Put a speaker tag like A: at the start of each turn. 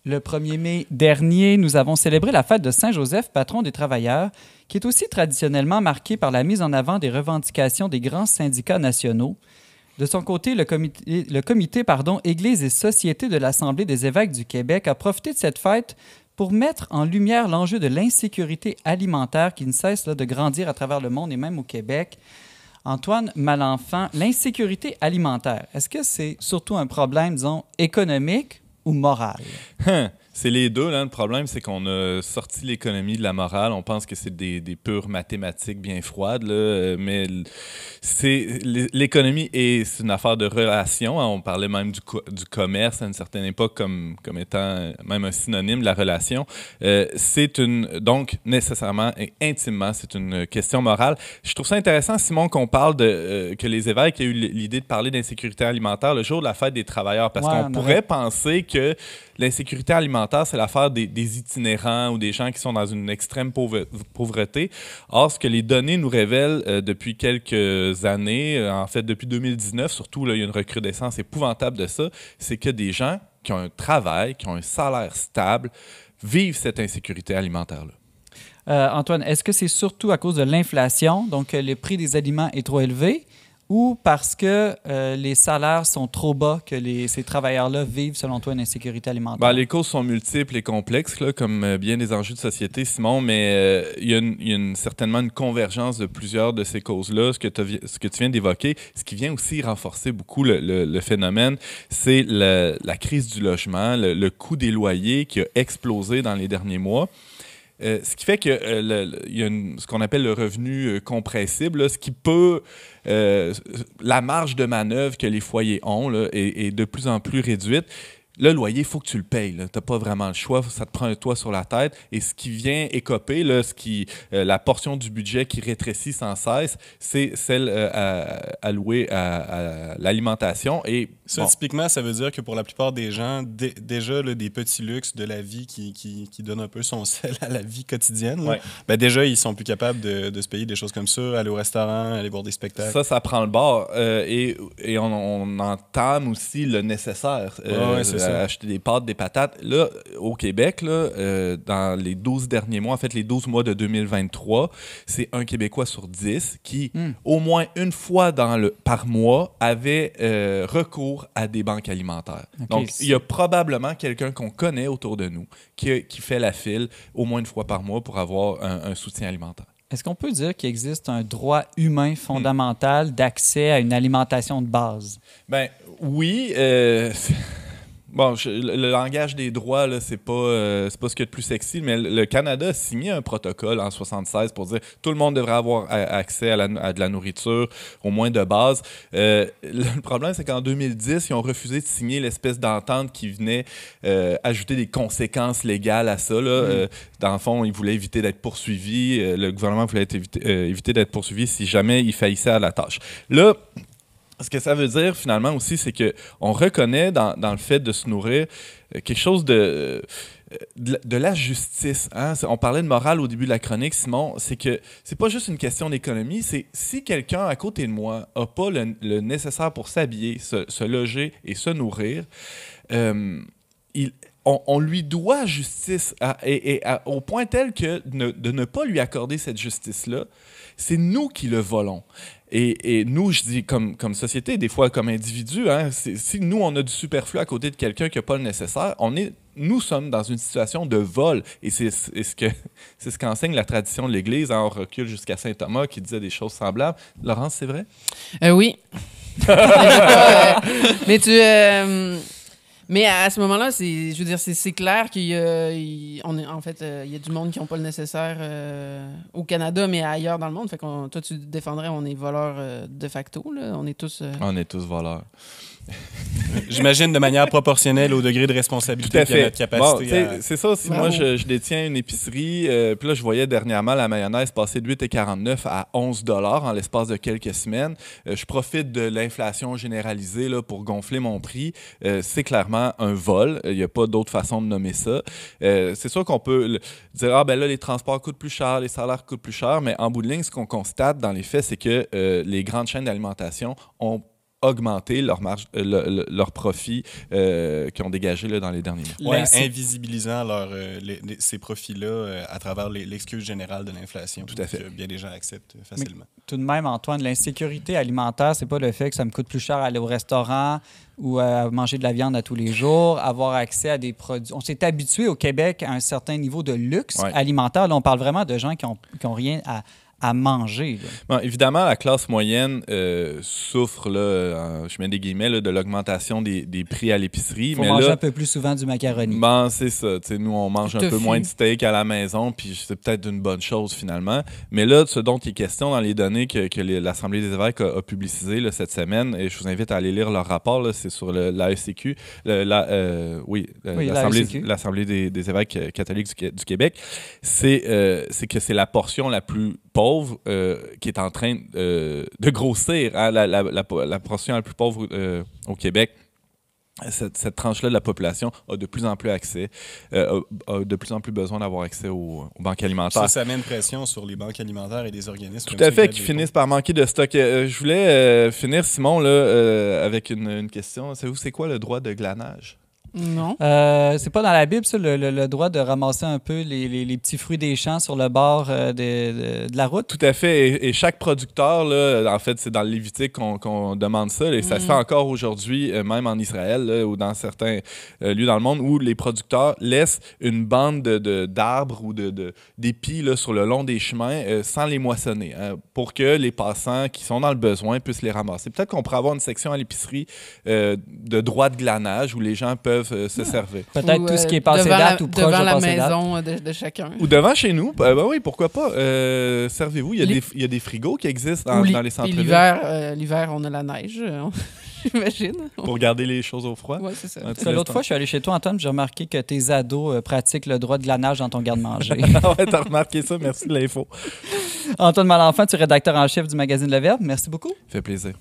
A: Le 1er mai dernier, nous avons célébré la fête de Saint-Joseph, patron des travailleurs, qui est aussi traditionnellement marquée par la mise en avant des revendications des grands syndicats nationaux. De son côté, le comité Église et Société de l'Assemblée des évêques du Québec a profité de cette fête pour mettre en lumière l'enjeu de l'insécurité alimentaire qui ne cesse de grandir à travers le monde et même au Québec. Antoine Malenfant, l'insécurité alimentaire, est-ce que c'est surtout un problème, disons, économique ou moral?
B: C'est les deux. Là. Le problème, c'est qu'on a sorti l'économie de la morale. On pense que c'est des pures mathématiques bien froides, là. Mais l'économie c'est une affaire de relations. Hein. On parlait même du commerce à une certaine époque comme étant même un synonyme de la relation. Donc, nécessairement et intimement, c'est une question morale. Je trouve ça intéressant, Simon, qu'on parle que les évêques aient eu l'idée de parler d'insécurité alimentaire le jour de la fête des travailleurs. Parce qu'on pourrait penser que l'insécurité alimentaire, c'est l'affaire des itinérants ou des gens qui sont dans une extrême pauvreté. Or, ce que les données nous révèlent depuis quelques années, en fait depuis 2019, surtout, là, il y a une recrudescence épouvantable de ça, c'est que des gens qui ont un travail, qui ont un salaire stable, vivent cette insécurité alimentaire-là.
A: Antoine, est-ce que c'est surtout à cause de l'inflation, donc le prix des aliments est trop élevé, ou parce que les salaires sont trop bas que ces travailleurs-là vivent, selon toi, une insécurité alimentaire?
B: Les causes sont multiples et complexes, là, comme bien des enjeux de société, Simon, mais il y a certainement une convergence de plusieurs de ces causes-là. Ce que tu viens d'évoquer, ce qui vient aussi renforcer beaucoup le phénomène, c'est la crise du logement, le coût des loyers qui a explosé dans les derniers mois. Ce qui fait qu'il y a ce qu'on appelle le revenu compressible, là, ce qui peut... la marge de manœuvre que les foyers ont là, est de plus en plus réduite. Le loyer, il faut que tu le payes. Tu n'as pas vraiment le choix. Ça te prend un toit sur la tête. Et ce qui vient écoper, là, la portion du budget qui rétrécit sans cesse, c'est celle allouée à l'alimentation. Et
C: ça, typiquement, ça veut dire que pour la plupart des gens, déjà, là, des petits luxes de la vie qui donnent un peu son sel à la vie quotidienne, là, ben déjà, ils sont plus capables de se payer des choses comme ça, aller au restaurant, aller voir des spectacles.
B: Ça prend le bord. Et on entame aussi le nécessaire. Acheter des pâtes, des patates. Là, au Québec, là, dans les 12 derniers mois, en fait, les 12 mois de 2023, c'est un Québécois sur 10 qui, au moins une fois par mois, avait recours à des banques alimentaires. Okay, donc, il y a probablement quelqu'un qu'on connaît autour de nous qui fait la file au moins une fois par mois pour avoir un soutien alimentaire.
A: Est-ce qu'on peut dire qu'il existe un droit humain fondamental d'accès à une alimentation de base?
B: Ben oui. Bon, le langage des droits, là, c'est pas ce qu'il y a de plus sexy, mais le Canada a signé un protocole en 1976 pour dire que tout le monde devrait avoir accès à de la nourriture, au moins de base. Le problème, c'est qu'en 2010, ils ont refusé de signer l'espèce d'entente qui venait ajouter des conséquences légales à ça. Là. Dans le fond, ils voulaient éviter d'être poursuivis. Le gouvernement voulait éviter d'être poursuivi si jamais il faillissait à la tâche. Là, ce que ça veut dire, finalement, aussi, c'est qu'on reconnaît dans le fait de se nourrir quelque chose de la justice. Hein? On parlait de morale au début de la chronique, Simon. C'est que c'est pas juste une question d'économie. C'est si quelqu'un à côté de moi n'a pas le nécessaire pour s'habiller, se loger et se nourrir, on lui doit justice au point tel que de ne pas lui accorder cette justice-là, c'est nous qui le volons. Et nous, je dis comme société, des fois comme individu, hein, si nous, on a du superflu à côté de quelqu'un qui n'a pas le nécessaire, nous sommes dans une situation de vol. Et c'est ce qu'enseigne la tradition de l'Église. Hein, on recule jusqu'à saint Thomas qui disait des choses semblables. Laurence, c'est vrai?
D: Oui. Mais à ce moment-là, je veux dire, c'est clair qu'il y a du monde qui n'ont pas le nécessaire au Canada, mais ailleurs dans le monde. Fait toi, tu défendrais, on est voleurs de facto, là. On est tous
B: voleurs.
C: J'imagine de manière proportionnelle au degré de responsabilité et à notre capacité.
B: Bon, c'est ça aussi. Bravo. Moi, je détiens une épicerie. Puis là, je voyais dernièrement la mayonnaise passer de 8,49 à 11 $ en l'espace de quelques semaines. Je profite de l'inflation généralisée là, pour gonfler mon prix. C'est clairement un vol. Il n'y a pas d'autre façon de nommer ça. C'est sûr qu'on peut dire là, les transports coûtent plus cher, les salaires coûtent plus cher. Mais en bout de ligne, ce qu'on constate dans les faits, c'est que les grandes chaînes d'alimentation ont augmenter leur marge, leur profit qu'ils ont dégagé là, dans les derniers mois.
C: Ouais, invisibilisant ces profits-là à travers l'excuse générale de l'inflation.
B: Tout à fait.
C: Que bien des gens acceptent facilement.
A: Mais tout de même, Antoine, l'insécurité alimentaire, c'est pas le fait que ça me coûte plus cher à aller au restaurant ou à manger de la viande à tous les jours, avoir accès à des produits. On s'est habitué au Québec à un certain niveau de luxe alimentaire. Là, on parle vraiment de gens qui ont rien à manger.
B: Bon, évidemment, la classe moyenne souffre, là, je mets des guillemets, là, de l'augmentation des prix à l'épicerie.
A: Il faut manger un peu plus souvent du macaroni.
B: Ben, c'est ça. Nous, on mange un peu moins de steak à la maison, puis c'est peut-être une bonne chose finalement. Mais là, ce dont il est question dans les données que l'Assemblée des évêques a publicisées là, cette semaine, et je vous invite à aller lire leur rapport, là, c'est sur l'AECQ, l'Assemblée des évêques catholiques du Québec, c'est que c'est la portion la plus pauvre qui est en train de grossir, hein, la portion la plus pauvre au Québec. Cette tranche-là de la population a de plus en plus accès, a de plus en plus besoin d'avoir accès aux banques alimentaires.
C: Ça met une pression sur les banques alimentaires et des organismes.
B: Tout à fait, qui finissent par manquer de stock. Je voulais finir, Simon, là, avec une question. Savez-vous, c'est quoi le droit de glanage?
D: Non.
A: C'est pas dans la Bible, ça, le droit de ramasser un peu les petits fruits des champs sur le bord de la route?
B: Tout à fait. Et chaque producteur, là, en fait, c'est dans le Lévitique qu'on demande ça. Et ça se fait encore aujourd'hui, même en Israël, là, ou dans certains lieux dans le monde, où les producteurs laissent une bande d'arbres ou d'épis là, sur le long des chemins sans les moissonner, hein, pour que les passants qui sont dans le besoin puissent les ramasser. Peut-être qu'on pourrait avoir une section à l'épicerie de droit de glanage où les gens peuvent se servir.
A: Peut-être tout ce qui est passé date ou proche de
D: passé date. Devant la maison de chacun.
B: Ou devant chez nous. Ben oui, pourquoi pas. Servez-vous. Il y a des frigos qui existent dans les centres-villes.
D: L'hiver, on a la neige, j'imagine.
B: Pour garder les choses au froid.
D: Oui, c'est ça.
A: L'autre fois, je suis allé chez toi, Antoine, j'ai remarqué que tes ados pratiquent le droit de glanage dans ton garde-manger.
B: Ouais, t'as remarqué ça. Merci de l'info.
A: Antoine Malenfant, tu es rédacteur en chef du magazine Le Verbe. Merci beaucoup.
B: Fait plaisir.